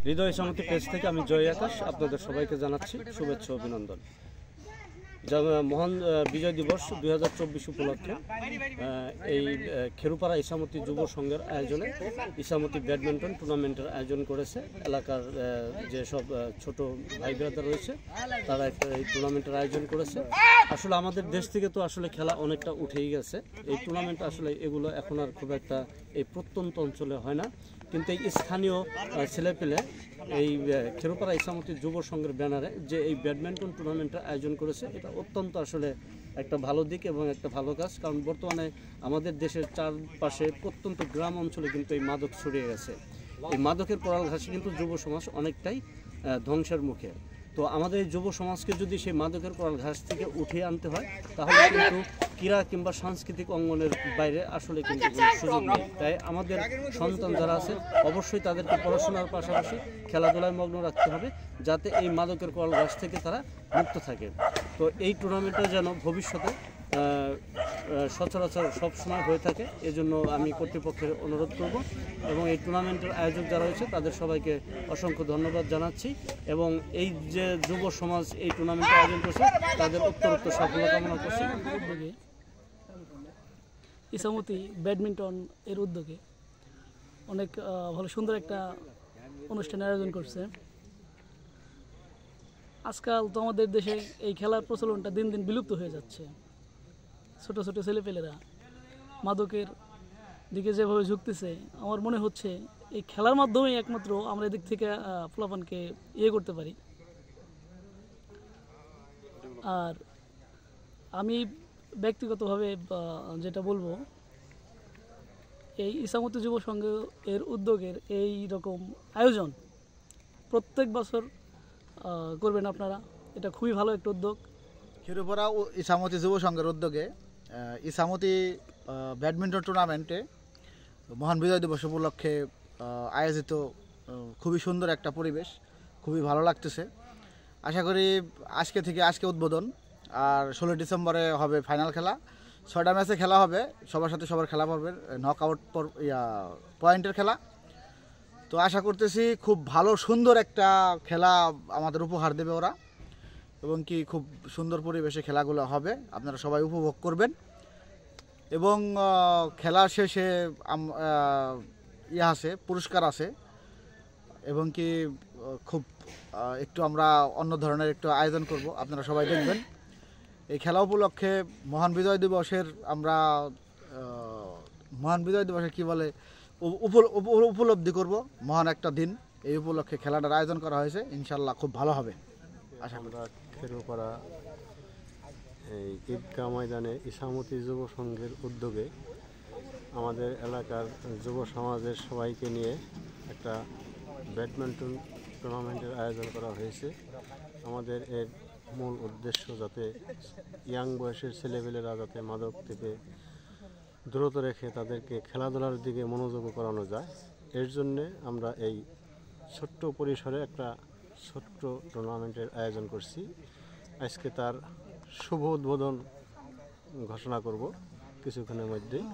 হৃদয় সমিতি পেজ থেকে আমি জয় আকাশ আপনাদের সবাইকে জানাচ্ছি শুভেচ্ছা অভিনন্দন। মহান বিজয় দিবস 2024 উপলক্ষে এই খেরুপাড়া ইসামতি যুব সংঘের আয়োজনে ইসামতি ব্যাডমিন্টন টুর্নামেন্টের আয়োজন করেছে। এলাকার যেসব ছোট ভাই ব্রাদার রয়েছে তারা একটা এই টুর্নামেন্টের আয়োজন করেছে। আসলে আমাদের দেশ থেকে তো আসলে খেলা অনেকটা উঠেই গেছে। এই টুর্নামেন্ট আসলে এগুলো এখন আর খুব একটা এই প্রত্যন্ত অঞ্চলে হয় না, কিন্তু এই স্থানীয় ছেলেপেলে এই খেরুপাড়া ইসামতি যুব সংঘের ব্যানারে যে এই ব্যাডমিন্টন টুর্নামেন্টের আয়োজন করেছে, এটা অত্যন্ত আসলে একটা ভালো দিক এবং একটা ভালো কাজ। কারণ বর্তমানে আমাদের দেশের চারপাশে প্রত্যন্ত গ্রাম অঞ্চলে কিন্তু এই মাদক ছড়িয়ে গেছে। এই মাদকের পড়াল ঘাসে কিন্তু যুব সমাজ অনেকটাই ধ্বংসের মুখে। তো আমাদের এই যুব সমাজকে যদি সেই মাদকের পড়াল ঘাস থেকে উঠিয়ে আনতে হয় তাহলে কিন্তু ক্রীড়া কিংবা সাংস্কৃতিক অঙ্গনের বাইরে আসলে কিন্তু সুযোগ নেই। তাই আমাদের সন্তান যারা আছে অবশ্যই তাদেরকে পড়াশোনার পাশাপাশি খেলাধুলায় মগ্ন রাখতে হবে, যাতে এই মাদকের পড়াল ঘাস থেকে তারা মুক্ত থাকে। তো এই টুর্নামেন্টটা যেন ভবিষ্যতে সচরাচর সবসময় হয়ে থাকে, এজন্য আমি কর্তৃপক্ষের অনুরোধ করব এবং এই টুর্নামেন্টের আয়োজক যারা রয়েছে তাদের সবাইকে অসংখ্য ধন্যবাদ জানাচ্ছি। এবং এই যে যুব সমাজ এই টুর্নামেন্টের আয়োজন করছে তাদের উত্তরোত্তর সাফল্য কামনা করছি। ইসামতি ব্যাডমিন্টন এর উদ্যোগে অনেক ভালো সুন্দর একটা অনুষ্ঠানের আয়োজন করছে। আজকাল তো আমাদের দেশে এই খেলার প্রচলনটা দিন দিন বিলুপ্ত হয়ে যাচ্ছে। ছোট ছোট ছেলেপেলেরা মাদকের দিকে যেভাবে ঝুঁকতেছে, আমার মনে হচ্ছে এই খেলার মাধ্যমেই একমাত্র আমরা এদিক থেকে ফলাফলকে করতে পারি। আর আমি ব্যক্তিগতভাবে যেটা বলবো, এই ইসামতি যুব সংঘ এর উদ্যোগের এই রকম আয়োজন প্রত্যেক বছর করবেন আপনারা। এটা খুবই ভালো একটা উদ্যোগ। খেরুপাড়া ও ইসামতি যুব সংঘের উদ্যোগে ইসামতি ব্যাডমিন্টন টুর্নামেন্টে মহান বিজয় দিবস উপলক্ষে আয়োজিত খুবই সুন্দর একটা পরিবেশ, খুবই ভালো লাগতেছে। আশা করি আজকে উদ্বোধন, আর 16 ডিসেম্বরে হবে ফাইনাল খেলা। 6টা ম্যাচে খেলা হবে, সবার সাথে সবার খেলা পড়বে, নকআউট পয়েন্টের খেলা। তো আশা করতেছি খুব ভালো সুন্দর একটা খেলা আমাদের উপহার দেবে ওরা, এবং কি খুব সুন্দর পরিবেশে খেলাগুলো হবে, আপনারা সবাই উপভোগ করবেন। এবং খেলার শেষে আছে পুরস্কার আছে, এবং কি খুব একটু আমরা অন্য ধরনের একটু আয়োজন করব, আপনারা সবাই দেখবেন। এই খেলা উপলক্ষে মহান বিজয় দিবসের কি বলে উপলব্ধি করব, মহান একটা দিন। এই উপলক্ষে খেলাটার আয়োজন করা হয়েছে, ইনশাল্লাহ খুব ভালো হবে আশা করি। আমরা খেরুপাড়া এই ঈদগাহ ময়দানে ইসামতি যুব সংঘের উদ্যোগে আমাদের এলাকার যুব সমাজের সবাইকে নিয়ে একটা ব্যাডমিন্টন টুর্নামেন্টের আয়োজন করা হয়েছে। আমাদের এর মূল উদ্দেশ্য যাতে ইয়াং বয়সের ছেলেপেলেরা যাতে মাদক থেকে দূরত রেখে তাদেরকে খেলাধুলার দিকে মনোযোগ করানো যায়, এর জন্যে আমরা এই ছোট্ট পরিসরে একটা ছোট্ট টুর্নামেন্টের আয়োজন করছি। আজকে তার শুভ উদ্বোধন ঘোষণা করব কিছুক্ষণের মধ্যেই।